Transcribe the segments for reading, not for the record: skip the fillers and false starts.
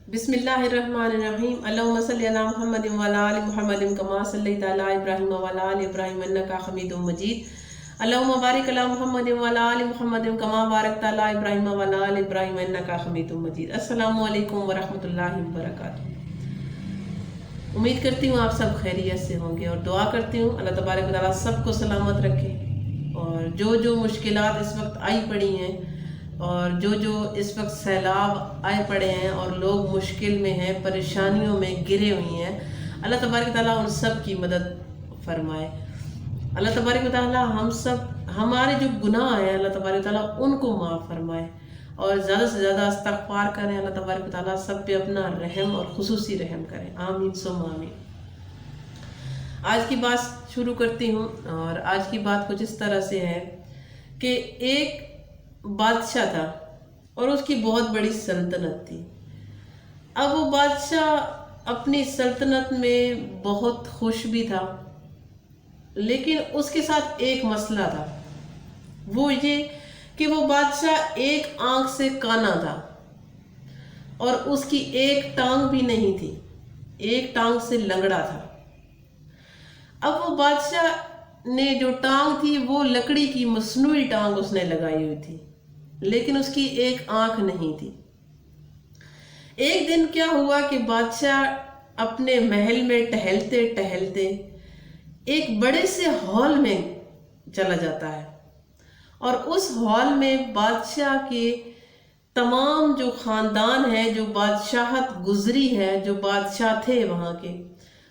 बिस्मिल्लाहिर्रहमानिर्रहीम। अल्लाहुम्मा सल्लि अला मुहम्मद व अला आलि मुहम्मद कमा सल्लैता अला इब्राहीम व अला आलि इब्राहीम इन्नका हमीदुम मजीद। अल्लाहुम्मा बारिक अला मुहम्मद व अला आलि मुहम्मद कमा बारकता अला इब्राहीम व अला आलि इब्राहीम इन्नका हमीदुम मजीद। अस्सलामु अलैकुम व रहमतुल्लाहि व बरकातुहू। उम्मीद करती हूँ आप सब खैरियत से होंगे और दुआ करती हूँ अल्लाह तबारक व तआला सबको सलामत रखे। और जो मुश्किलात इस वक्त आई पड़ी हैं और जो इस वक्त सैलाब आए पड़े हैं और लोग मुश्किल में हैं, परेशानियों में घिरे हुए हैं, अल्लाह तबारक व तआला उन सब की मदद फरमाए। अल्लाह तबारक व तआला हम सब हमारे जो गुनाह हैं अल्लाह तबारक व तआला उनको माफ़ फरमाए और ज़्यादा से ज़्यादा इस्तग़फ़ार करें। अल्लाह तबारक व तआला सब पे अपना रहम और खुसूसी रहम करें। आमीन सुम्मा आमीन। आज की बात शुरू करती हूँ और आज की बात कुछ इस तरह से है कि एक बादशाह था और उसकी बहुत बड़ी सल्तनत थी। अब वो बादशाह अपनी सल्तनत में बहुत खुश भी था, लेकिन उसके साथ एक मसला था। वो ये कि वो बादशाह एक आंख से काना था और उसकी एक टांग भी नहीं थी, एक टांग से लंगड़ा था। अब वो बादशाह ने जो टांग थी वो लकड़ी की मसनूई टांग उसने लगाई हुई थी, लेकिन उसकी एक आंख नहीं थी। एक दिन क्या हुआ कि बादशाह अपने महल में टहलते टहलते एक बड़े से हॉल में चला जाता है और उस हॉल में बादशाह के तमाम जो खानदान है, जो बादशाहत गुजरी है, जो बादशाह थे वहाँ के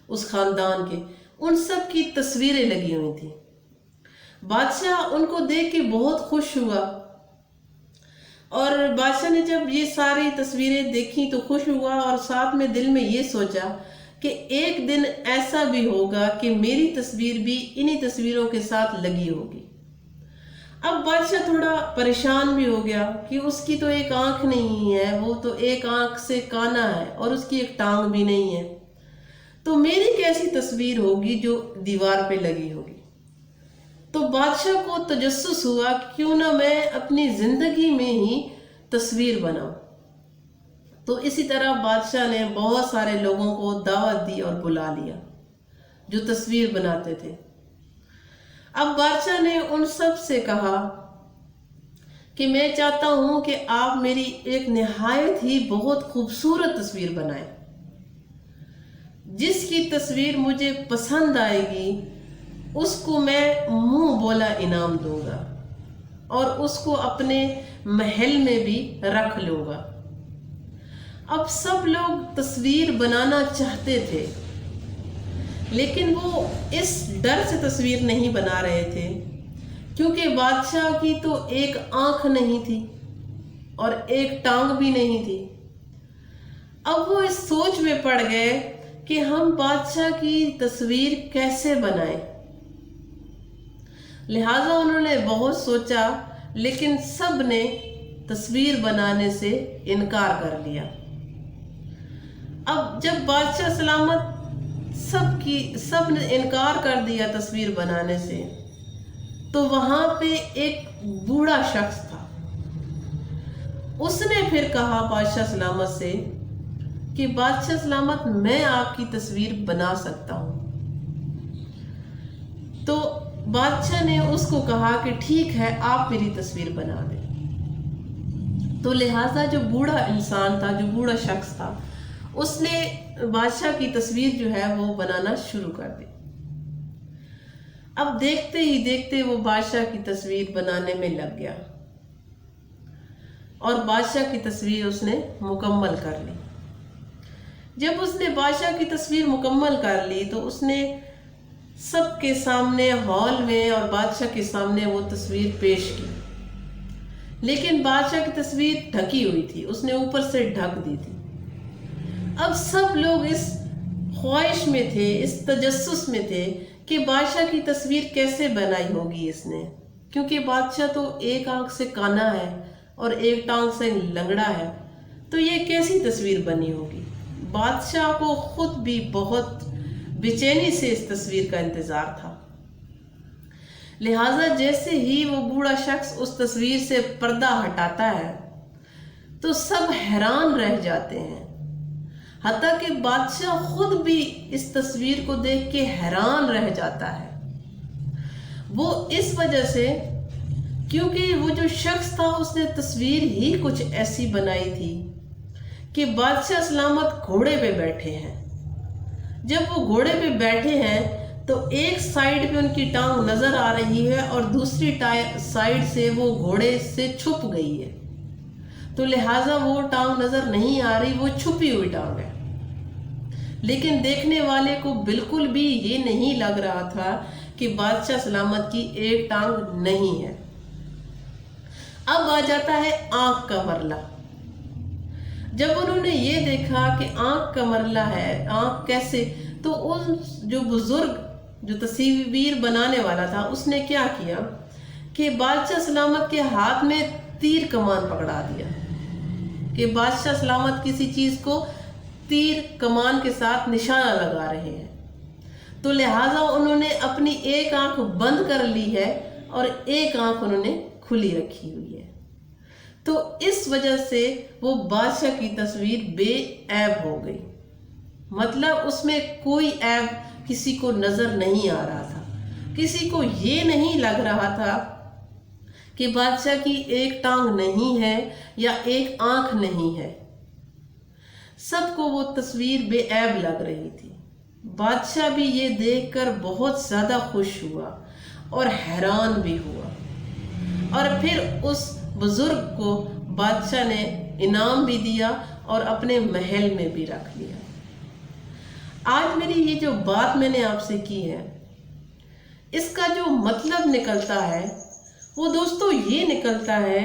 उस खानदान के, उन सब की तस्वीरें लगी हुई थी। बादशाह उनको देख के बहुत खुश हुआ और बादशाह ने जब ये सारी तस्वीरें देखी तो खुश हुआ और साथ में दिल में ये सोचा कि एक दिन ऐसा भी होगा कि मेरी तस्वीर भी इन्हीं तस्वीरों के साथ लगी होगी। अब बादशाह थोड़ा परेशान भी हो गया कि उसकी तो एक आंख नहीं है, वो तो एक आंख से काना है और उसकी एक टांग भी नहीं है, तो मेरी कैसी तस्वीर होगी जो दीवार पे लगी होगी। तो बादशाह को तजस्सुस हुआ क्यों ना मैं अपनी जिंदगी में ही तस्वीर बनाऊं। तो इसी तरह बादशाह ने बहुत सारे लोगों को दावत दी और बुला लिया जो तस्वीर बनाते थे। अब बादशाह ने उन सब से कहा कि मैं चाहता हूं कि आप मेरी एक निहायत ही बहुत खूबसूरत तस्वीर बनाएं। जिसकी तस्वीर मुझे पसंद आएगी उसको मैं मुंह बोला इनाम दूंगा और उसको अपने महल में भी रख लूंगा। अब सब लोग तस्वीर बनाना चाहते थे, लेकिन वो इस डर से तस्वीर नहीं बना रहे थे क्योंकि बादशाह की तो एक आंख नहीं थी और एक टांग भी नहीं थी। अब वो इस सोच में पड़ गए कि हम बादशाह की तस्वीर कैसे बनाएं। लिहाजा उन्होंने बहुत सोचा, लेकिन सब ने तस्वीर बनाने से इनकार कर लिया। अब जब बादशाह सलामत सब ने इनकार कर दिया तस्वीर बनाने से, तो वहां पे एक बूढ़ा शख्स था। उसने फिर कहा बादशाह सलामत से कि बादशाह सलामत, मैं आपकी तस्वीर बना सकता हूं। तो बादशाह ने उसको कहा कि ठीक है, आप मेरी तस्वीर बना दें। तो लिहाजा जो बूढ़ा इंसान था, जो बूढ़ा शख्स था, उसने बादशाह की तस्वीर जो है वो बनाना शुरू कर दी। अब देखते ही देखते वो बादशाह की तस्वीर बनाने में लग गया और बादशाह की तस्वीर उसने मुकम्मल कर ली। जब उसने बादशाह की तस्वीर मुकम्मल कर ली तो उसने सबके सामने हॉल में और बादशाह के सामने वो तस्वीर पेश की, लेकिन बादशाह की तस्वीर ढकी हुई थी, उसने ऊपर से ढक दी थी। अब सब लोग इस ख्वाहिश में थे, इस तजस्सुस में थे कि बादशाह की तस्वीर कैसे बनाई होगी इसने, क्योंकि बादशाह तो एक आंख से काना है और एक टांग से लंगड़ा है, तो ये कैसी तस्वीर बनी होगी। बादशाह को खुद भी बहुत बेचैनी से इस तस्वीर का इंतजार था। लिहाजा जैसे ही वो बूढ़ा शख्स उस तस्वीर से पर्दा हटाता है तो सब हैरान रह जाते हैं حتیٰ کہ بادشاہ خود بھی اس تصویر کو دیکھ کے حیران رہ جاتا ہے۔ وہ اس وجہ سے کیونکہ وہ جو شخص تھا اس نے تصویر ہی کچھ ایسی بنائی تھی کہ بادشاہ سلامت گھوڑے پہ بیٹھے ہیں۔ جب وہ گھوڑے پہ بیٹھے ہیں تو ایک سائیڈ پہ ان کی ٹانگ نظر آ رہی ہے اور دوسری سائیڈ سے وہ گھوڑے سے چھپ گئی ہے، تو لہٰذا وہ ٹانگ نظر نہیں آ رہی، وہ چھپی ہوئی ٹانگ ہے۔ لیکن دیکھنے والے کو بالکل بھی یہ نہیں لگ رہا تھا کہ بادشاہ سلامت کی ایک ٹانگ نہیں ہے۔ اب آ جاتا ہے آنکھ کا مرلہ۔ جب انہوں نے یہ دیکھا کہ آنکھ کا مرلہ ہے، آنکھ کیسے، تو ان جو بزرگ جو تصویر بنانے والا تھا اس نے کیا کیا کہ بادشاہ سلامت کے ہاتھ میں تیر کمان پکڑا دیا کہ بادشاہ سلامت کسی چیز کو تیر کمان کے ساتھ نشانہ لگا رہے ہیں، تو لہٰذا انہوں نے اپنی ایک آنکھ بند کر لی ہے اور ایک آنکھ انہوں نے کھلی رکھی ہوئی ہے۔ تو اس وجہ سے وہ بادشاہ کی تصویر بے عیب ہو گئی، مطلب اس میں کوئی عیب کسی کو نظر نہیں آ رہا تھا، کسی کو یہ نہیں لگ رہا تھا کہ بادشاہ کی ایک ٹانگ نہیں ہے یا ایک آنکھ نہیں ہے، سب کو وہ تصویر بے عیب لگ رہی تھی۔ بادشاہ بھی یہ دیکھ کر بہت زیادہ خوش ہوا اور حیران بھی ہوا، اور پھر اس بزرگ کو بادشاہ نے انعام بھی دیا اور اپنے محل میں بھی رکھ لیا۔ آج میری یہ جو بات میں نے آپ سے کی ہے، اس کا جو مطلب نکلتا ہے وہ دوستو یہ نکلتا ہے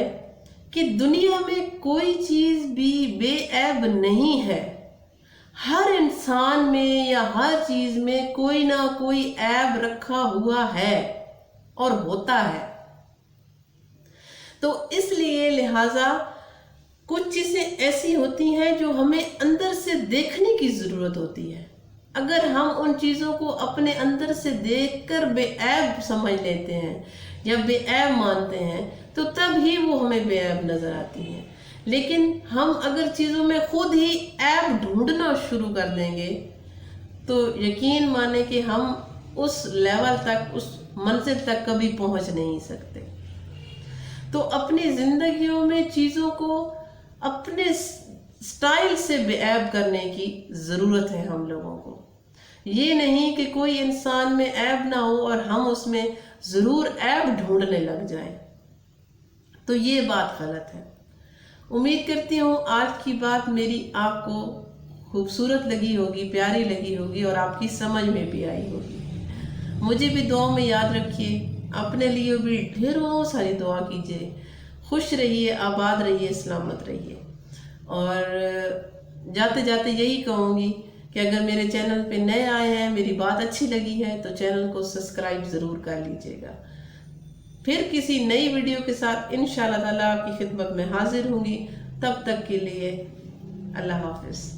کہ دنیا میں کوئی چیز بھی بے عیب نہیں ہے۔ ہر انسان میں یا ہر چیز میں کوئی نہ کوئی عیب رکھا ہوا ہے اور ہوتا ہے۔ تو اس لیے لہٰذا کچھ چیزیں ایسی ہوتی ہیں جو ہمیں اندر سے دیکھنے کی ضرورت ہوتی ہے۔ اگر ہم ان چیزوں کو اپنے اندر سے دیکھ کر بے عیب سمجھ لیتے ہیں یا بے عیب مانتے ہیں تو تب ہی وہ ہمیں بے عیب نظر آتی ہیں۔ لیکن ہم اگر چیزوں میں خود ہی عیب ڈھونڈنا شروع کر دیں گے تو یقین مانیں کہ ہم اس لیول تک، اس منزل تک کبھی پہنچ نہیں سکتے۔ تو اپنی زندگیوں میں چیزوں کو اپنے سٹائل سے بے عیب کرنے کی ضرورت ہے ہم لوگوں کو۔ یہ نہیں کہ کوئی انسان میں عیب نہ ہو اور ہم اس میں ضرور عیب ڈھونڈنے لگ جائیں، تو یہ بات غلط ہے۔ امید کرتی ہوں آج کی بات میری آپ کو خوبصورت لگی ہوگی، پیاری لگی ہوگی اور آپ کی سمجھ میں بھی آئی ہوگی۔ مجھے بھی دعاؤں میں یاد رکھیے، اپنے لیے بھی ڈھیروں ساری دعا کیجیے۔ خوش رہیے، آباد رہیے، سلامت رہیے۔ اور جاتے جاتے یہی کہوں گی کہ اگر میرے چینل پہ نئے آئے ہیں، میری بات اچھی لگی ہے تو چینل کو سبسکرائب ضرور کر لیجیے گا۔ پھر کسی نئی ویڈیو کے ساتھ انشاءاللہ تعالیٰ آپ کی خدمت میں حاضر ہوں گی۔ تب تک کے لیے اللہ حافظ۔